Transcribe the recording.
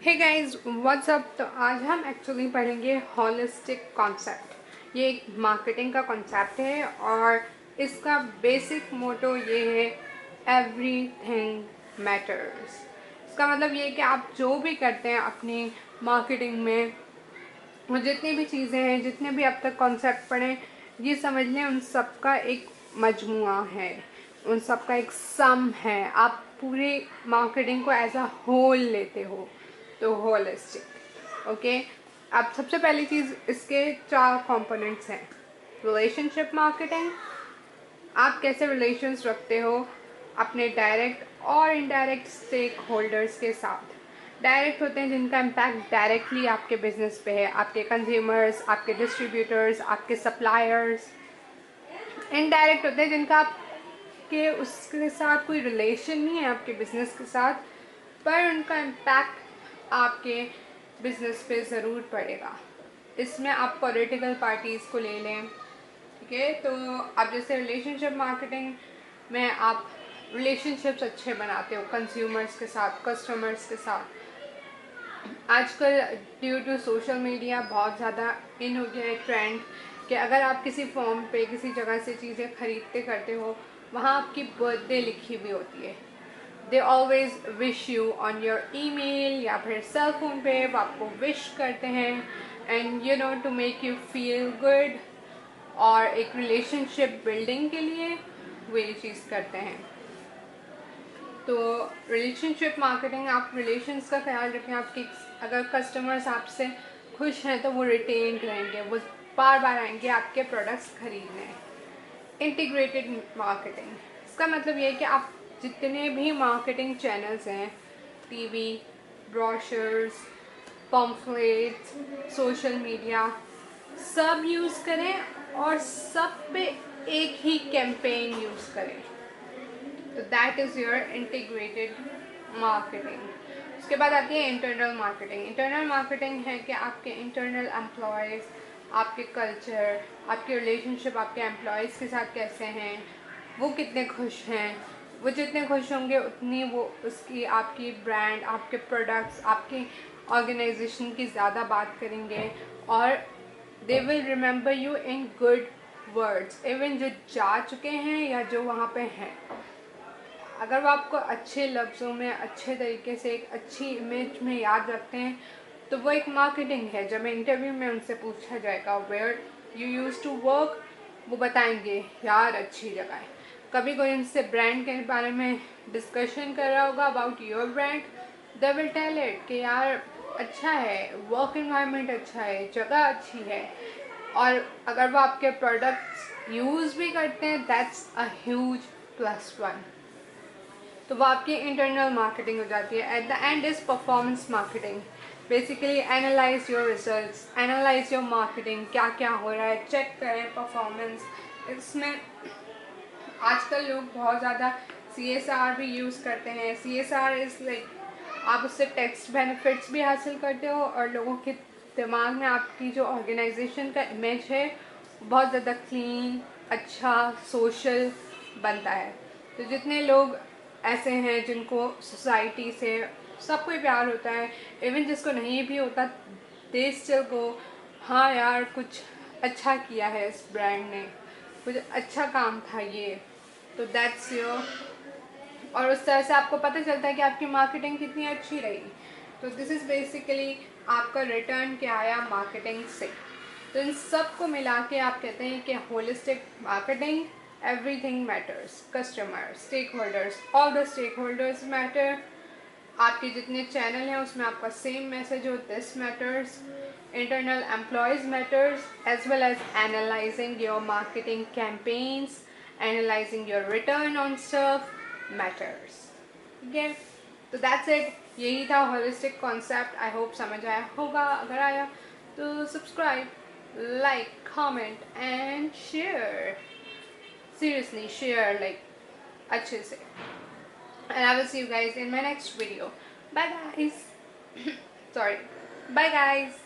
Hey guys what's up. तो आज हम एक्चुअली पढ़ेंगे होलिस्टिक कॉन्सेप्ट। ये एक मार्केटिंग का कॉन्सेप्ट है और इसका बेसिक मोटो ये है, एवरीथिंग मैटर्स। इसका मतलब ये है कि आप जो भी करते हैं अपनी मार्केटिंग में, वो जितनी भी चीज़ें हैं, जितने भी अब तक कॉन्सेप्ट पढ़े, ये समझ लें उन सब का एक मजमुआ है, उन सब का एक सम है। आप पूरी मार्केटिंग को एज अ होल लेते हो तो होलिस्टिक। ओके, अब सबसे पहली चीज़, इसके 4 कंपोनेंट्स हैं। रिलेशनशिप मार्केटिंग, आप कैसे रिलेशंस रखते हो अपने डायरेक्ट और इनडायरेक्ट स्टेक होल्डर्स के साथ। डायरेक्ट होते हैं जिनका इम्पैक्ट डायरेक्टली आपके बिजनेस पे है, आपके कंज्यूमर्स, आपके डिस्ट्रीब्यूटर्स, आपके सप्लायर्स। इनडायरेक्ट होते हैं जिनका आपके उसके साथ कोई रिलेशन नहीं है आपके बिजनेस के साथ, पर उनका इम्पैक्ट आपके बिजनेस पे ज़रूर पड़ेगा। इसमें आप पॉलिटिकल पार्टीज़ को ले लें, ठीक है। तो अब जैसे रिलेशनशिप मार्केटिंग में आप रिलेशनशिप्स अच्छे बनाते हो कंज्यूमर्स के साथ, कस्टमर्स के साथ। आजकल ड्यू टू सोशल मीडिया बहुत ज़्यादा इन हो गया है ट्रेंड कि अगर आप किसी फॉर्म पे किसी जगह से चीज़ें खरीदते करते हो, वहाँ आपकी बर्थडे लिखी हुई होती है। They always wish you on your email या फिर सेल फोन पे वो आपको विश करते हैं, and you know to make you feel good, और एक रिलेशनशिप बिल्डिंग के लिए वो ये चीज़ करते हैं। तो रिलेशनशिप मार्केटिंग, आप रिलेशंस का ख्याल रखें। आपके अगर कस्टमर्स आपसे खुश हैं तो वो रिटेन रहेंगे, वो बार बार आएंगे आपके प्रोडक्ट्स खरीदने। इंटीग्रेटेड मार्केटिंग, इसका मतलब ये है कि आप जितने भी मार्केटिंग चैनल्स हैं, TV, brochures, pamphlets, social media, सब यूज़ करें और सब पे एक ही कैंपेन यूज़ करें। तो that is your integrated marketing. उसके बाद आती है इंटरनल मार्केटिंग। इंटरनल मार्केटिंग है कि आपके इंटरनल एम्प्लॉयज़, आपके कल्चर, आपके रिलेशनशिप आपके एम्प्लॉयज़ के साथ कैसे हैं, वो कितने खुश हैं। वो जितने खुश होंगे उतनी वो उसकी आपकी ब्रांड, आपके प्रोडक्ट्स, आपकी ऑर्गेनाइजेशन की ज़्यादा बात करेंगे, और they will remember you in good words. Even जो जा चुके हैं या जो वहाँ पे हैं, अगर वो आपको अच्छे लफ्ज़ों में, अच्छे तरीके से, एक अच्छी इमेज में याद रखते हैं, तो वो एक मार्केटिंग है। जब इंटरव्यू में उनसे पूछा जाएगा where you use to work, वो बताएंगे यार अच्छी जगह है। कभी कोई उनसे ब्रांड के बारे में डिस्कशन कर रहा होगा about your brand, they will tell it कि यार अच्छा है, वर्क इन्वायरमेंट अच्छा है, जगह अच्छी है। और अगर वो आपके प्रोडक्ट्स यूज़ भी करते हैं, that's a huge plus one. तो वो आपकी इंटरनल मार्केटिंग हो जाती है। At the end is performance marketing. Basically analyse your results, analyse your marketing, क्या क्या हो रहा है, चेक करें परफॉर्मेंस। इसमें आजकल लोग बहुत ज़्यादा CSR भी यूज़ करते हैं। CSR इज़ लाइक, आप उससे टैक्स बेनिफिट्स भी हासिल करते हो और लोगों के दिमाग में आपकी जो ऑर्गेनाइजेशन का इमेज है बहुत ज़्यादा क्लीन, अच्छा, सोशल बनता है। तो जितने लोग ऐसे हैं जिनको सोसाइटी से सबको ही प्यार होता है, इवन जिसको नहीं भी होता, दे स्टिल गो, हाँ यार कुछ अच्छा किया है इस ब्रांड ने, कुछ अच्छा काम था ये, तो दैट्स योर। और उस तरह से आपको पता चलता है कि आपकी मार्केटिंग कितनी अच्छी रही। तो दिस इज़ बेसिकली आपका रिटर्न क्या आया मार्केटिंग से। तो इन सब को मिला के आप कहते हैं कि holistic marketing, everything matters, customer, stakeholders, all the stakeholders matter. आपके जितने चैनल हैं उसमें आपका सेम मैसेज हो, this matters. Internal employees matters, as well as analysing your marketing campaigns, analysing your return on stuff matters. ठीक है, तो that's it. यही था होलिस्टिक कॉन्सेप्ट। आई होप समझ आया होगा। अगर आया तो subscribe, like, comment and share. Seriously share, like अच्छे से। And I will see you guys in my next video. Bye guys. Sorry. Bye guys.